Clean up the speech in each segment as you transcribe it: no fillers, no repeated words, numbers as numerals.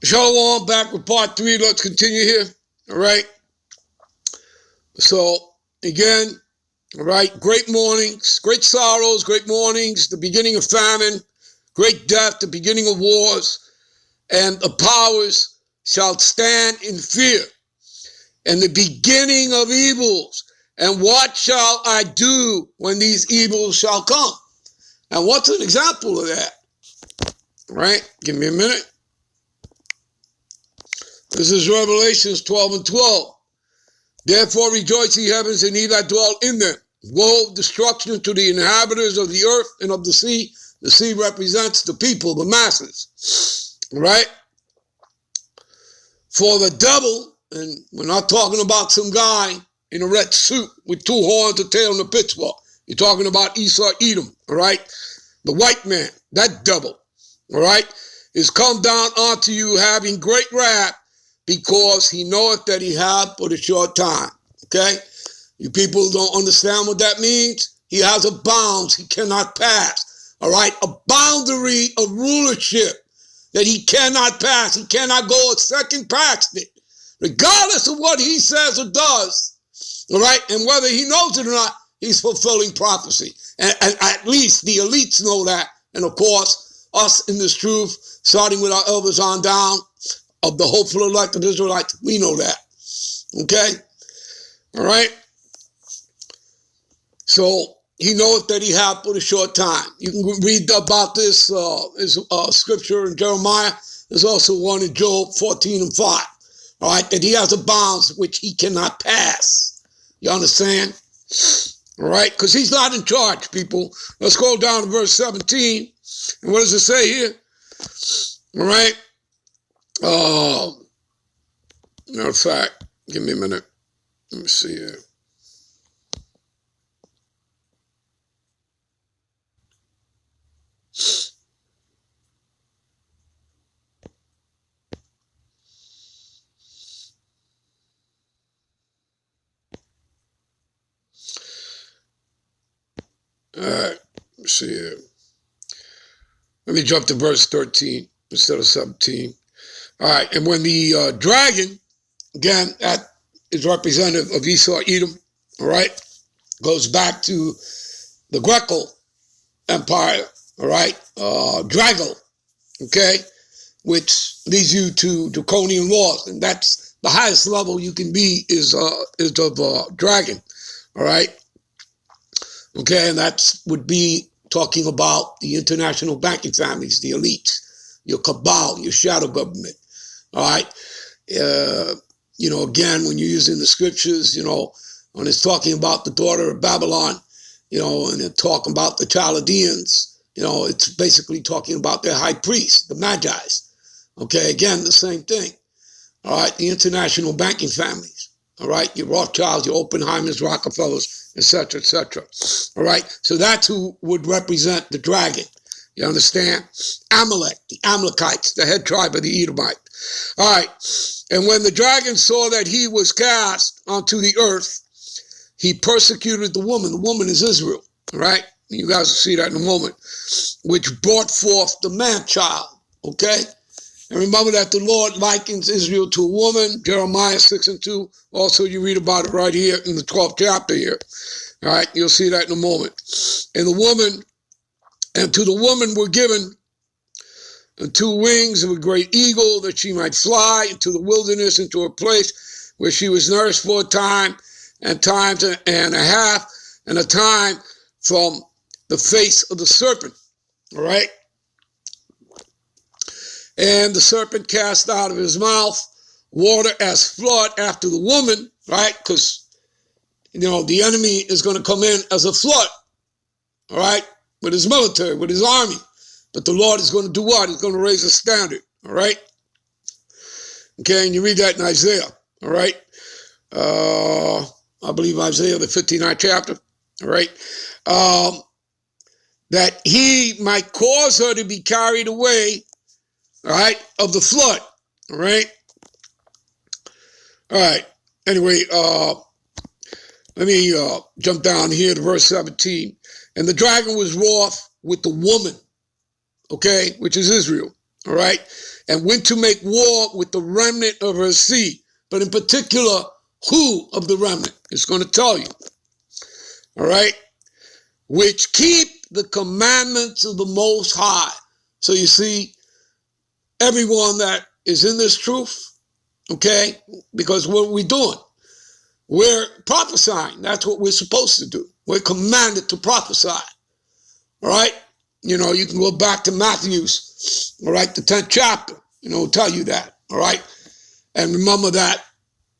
Shalom, back with part 3. Let's continue here. All right. So, again, all right, great mornings, great sorrows, great mornings, the beginning of famine, great death, the beginning of wars, and the powers shall stand in fear, and the beginning of evils. And what shall I do when these evils shall come? And what's an example of that? All right, give me a minute. This is Revelations 12 and 12. Therefore rejoice, ye heavens, and ye that dwell in them. Woe, destruction to the inhabitants of the earth and of the sea. The sea represents the people, the masses. All right? For the devil, and we're not talking about some guy in a red suit with 2 horns, a tail, and a pitchfork. You're talking about Esau, Edom, all right? The white man, that devil, all right, is come down unto you having great wrath, because he knoweth that he hath but a short time. Okay? You people don't understand what that means? He has a bounds he cannot pass. All right? A boundary of rulership that he cannot pass. He cannot go a second past it. Regardless of what he says or does. All right? And whether he knows it or not, he's fulfilling prophecy. And at least the elites know that. And of course, us in this truth, starting with our elders on down, of the hopeful elect of Israelites, we know that. Okay? All right? So, he knoweth that he hath but a short time. You can read about this scripture in Jeremiah. There's also one in Job 14 and 5. All right? That he has a bounds which he cannot pass. You understand? All right? Because he's not in charge, people. Let's go down to verse 17. And what does it say here? All right? Matter of fact, give me a minute. Let me see here. All right, let's see here. Let me jump to verse 13 instead of 17. All right, and when the dragon, again, that is representative of Esau, Edom, all right, goes back to the Greco Empire, all right, Drago, okay, which leads you to draconian laws, and that's the highest level you can be is of dragon, all right, okay, and that would be talking about the international banking families, the elites, your cabal, your shadow government. All right. Again, when you're using the scriptures, when it's talking about the daughter of Babylon, and they're talking about the Chaldeans, it's basically talking about their high priests, the Magi's. Okay. Again, the same thing. All right. The international banking families. All right. Your Rothschilds, your Oppenheimers, Rockefellers, etc., etc. All right. So that's who would represent the dragon. You understand? Amalek, the Amalekites, the head tribe of the Edomite. All right. And when the dragon saw that he was cast onto the earth, he persecuted the woman. The woman is Israel. All right. You guys will see that in a moment. Which brought forth the man-child. Okay. And remember that the Lord likens Israel to a woman. Jeremiah 6 and 2. Also, you read about it right here in the 12th chapter here. All right. You'll see that in a moment. And to the woman were given 2 wings of a great eagle, that she might fly into the wilderness, into a place where she was nourished for a time and times and a half, and a time from the face of the serpent. All right. And the serpent cast out of his mouth water as flood after the woman, right? Because, the enemy is going to come in as a flood, all right, with his military, with his army. But the Lord is going to do what? He's going to raise a standard, all right? Okay, and you read that in Isaiah, all right? I believe Isaiah, the 59th chapter, all right? That he might cause her to be carried away, all right, of the flood, all right? All right, anyway, let me jump down here to verse 17. And the dragon was wroth with the woman, okay, which is Israel, all right, and went to make war with the remnant of her seed. But in particular, who of the remnant is going to tell you, all right, which keep the commandments of the Most High. So you see, everyone that is in this truth, okay, because what are we doing? We're prophesying. That's what we're supposed to do. We're commanded to prophesy, all right? You know, you can go back to Matthew's, all right, the 10th chapter, you know, tell you that, all right? And remember that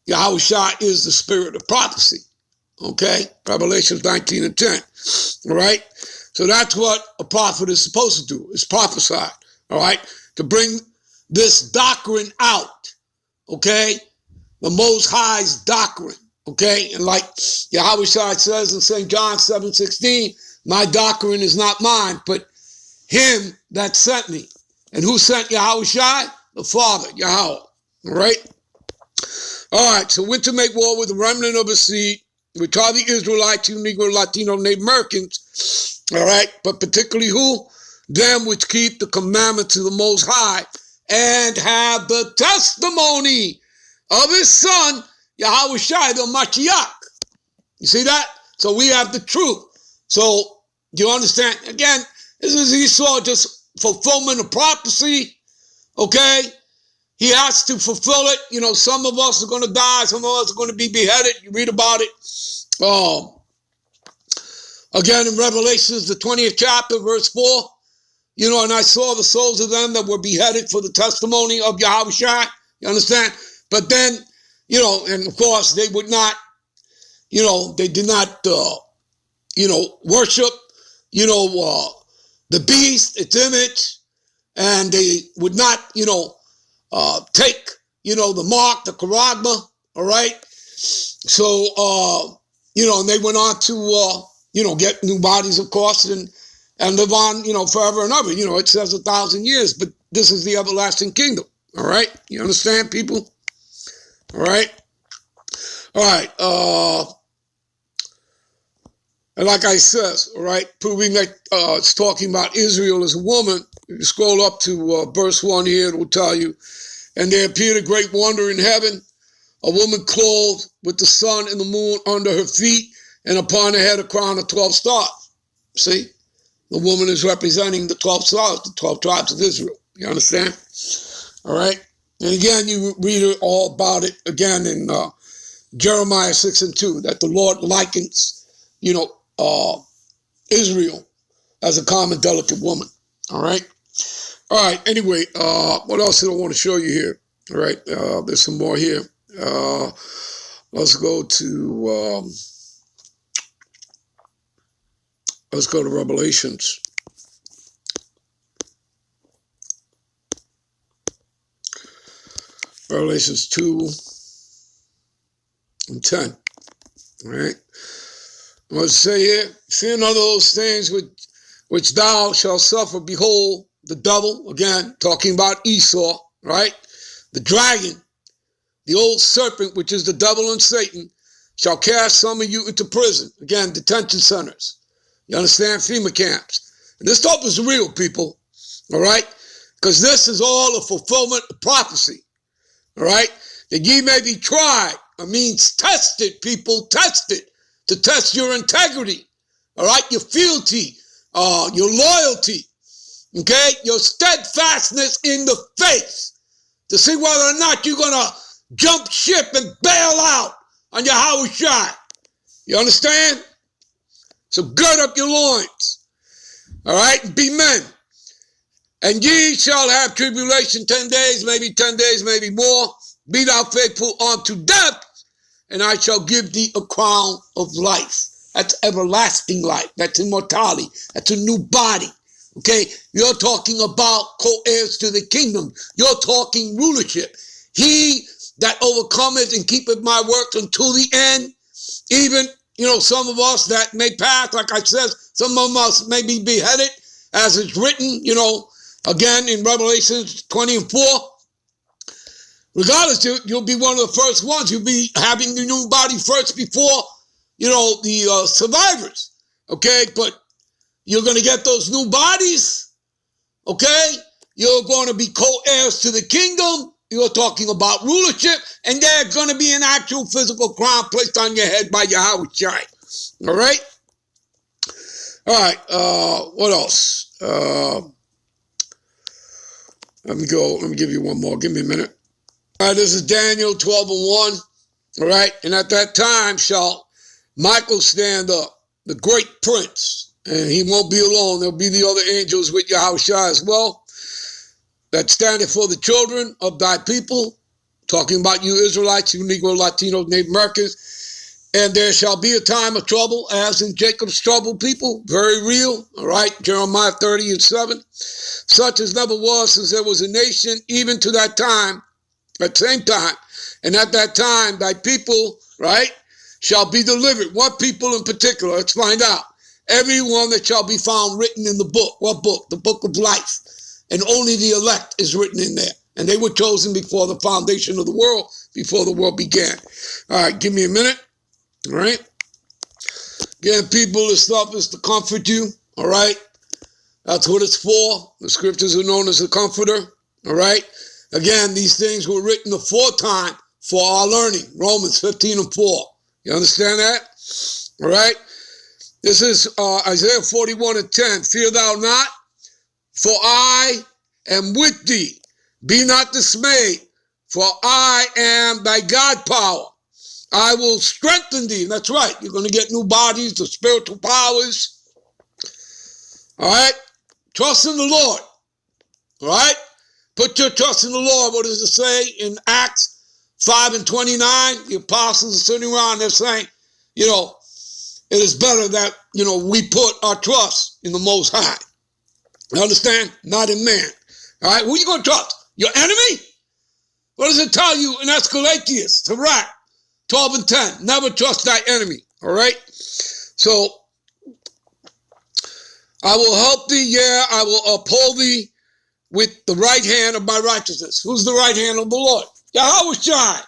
Yahushua is the spirit of prophecy, okay? Revelation 19 and 10, all right? So that's what a prophet is supposed to do, is prophesy, all right? To bring this doctrine out, okay? The Most High's doctrine, okay? And like Yahushua says in St. John 7:16, my doctrine is not mine, but him that sent me. And who sent Yahushua? The Father, Yahweh, all right? All right, so went to make war with the remnant of his seed, which are the Israelites, you Negro, Latino, Native Americans, all right? But particularly who? Them which keep the commandments of the Most High and have the testimony of his son, Yahushua the Mashiach. You see that? So we have the truth. So you understand? Again, this is Esau, just fulfillment of prophecy, okay? He has to fulfill it. You know, some of us are going to die. Some of us are going to be beheaded. You read about it. Again, in Revelations, the 20th chapter, verse 4, you know, and I saw the souls of them that were beheaded for the testimony of Yahushua. You understand? But then, you know, and of course, they would not, you know, they did not, worship, the beast, its image, and they would not, take, the mark, the charagma, all right? So, and they went on to, get new bodies, of course, and live on, forever and ever. It says 1,000 years, but this is the everlasting kingdom, all right? You understand, people? All right? All right. And like I says, all right, proving that it's talking about Israel as a woman. If you scroll up to verse 1 here, it will tell you, and there appeared a great wonder in heaven, a woman clothed with the sun and the moon under her feet, and upon her head a crown of 12 stars. See? The woman is representing the 12 stars, the 12 tribes of Israel. You understand? All right? And again, you read all about it again in Jeremiah 6 and 2, that the Lord likens, Israel as a common, delicate woman. All right? All right, anyway, what else did I want to show you here? All right, there's some more here. Let's go to Revelations. Revelations 2 and 10. All right. Let's say here, fear none of those things which thou shalt suffer. Behold, the devil, again, talking about Esau, right? The dragon, the old serpent, which is the devil and Satan, shall cast some of you into prison. Again, detention centers. You understand? FEMA camps. And this stuff is real, people. All right? Because this is all a fulfillment of prophecy. All right? That ye may be tried. It means tested, people. Tested. To test your integrity. All right? Your fealty. Your loyalty. Okay? Your steadfastness in the faith. To see whether or not you're going to jump ship and bail out on your Yahushua. You understand? So gird up your loins. All right? Be men. And ye shall have tribulation 10 days, maybe 10 days, maybe more. Be thou faithful unto death, and I shall give thee a crown of life. That's everlasting life. That's immortality. That's a new body. Okay? You're talking about co-heirs to the kingdom. You're talking rulership. He that overcometh and keepeth my works until the end, even, some of us that may pass, like I said, some of us may be beheaded, as it's written, again in Revelation 20 and 4. Regardless, you'll be one of the first ones. You'll be having the new body first before, the survivors. Okay? But you're going to get those new bodies. Okay? You're going to be co-heirs to the kingdom. You're talking about rulership, and there's going to be an actual physical crown placed on your head by Yahweh Shai. All right? All right, what else? Let me give you one more. Give me a minute. All right, this is Daniel 12:1. All right, and at that time shall Michael stand up, the great prince, and he won't be alone. There'll be the other angels with Yahweh Shai as well, that standeth for the children of thy people, talking about you Israelites, you Negro, Latinos, Native Americans. And there shall be a time of trouble, as in Jacob's troubled people, very real, all right, Jeremiah 30:7. Such as never was since there was a nation, even to that time, at the same time. And at that time, thy people, right, shall be delivered. What people in particular? Let's find out. Everyone that shall be found written in the book. What book? The book of life. And only the elect is written in there. And they were chosen before the foundation of the world, before the world began. All right, give me a minute. All right. Again, people, this stuff is to comfort you. All right. That's what it's for. The scriptures are known as a comforter. All right. Again, these things were written aforetime for our learning. Romans 15:4. You understand that? All right. This is Isaiah 41:10. Fear thou not, for I am with thee. Be not dismayed, for I am thy God power. I will strengthen thee. That's right. You're going to get new bodies, the spiritual powers. All right. Trust in the Lord. All right. Put your trust in the Lord. What does it say in Acts 5:29? The apostles are sitting around, they're saying, it is better that, we put our trust in the Most High. You understand? Not in man. All right. Who are you going to trust? Your enemy? What does it tell you in Escalatius, Sirach 12:10? Never trust thy enemy. All right. So I will help thee. Yeah, I will uphold thee with the right hand of my righteousness. Who's the right hand of the Lord? Yahweh Shai.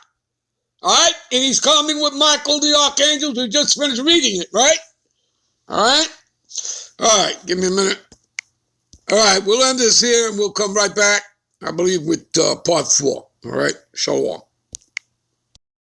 All right. And he's coming with Michael the archangel. We just finished reading it, right? All right. All right. Give me a minute. All right. We'll end this here and we'll come right back, I believe, with part 4. All right. Shalom.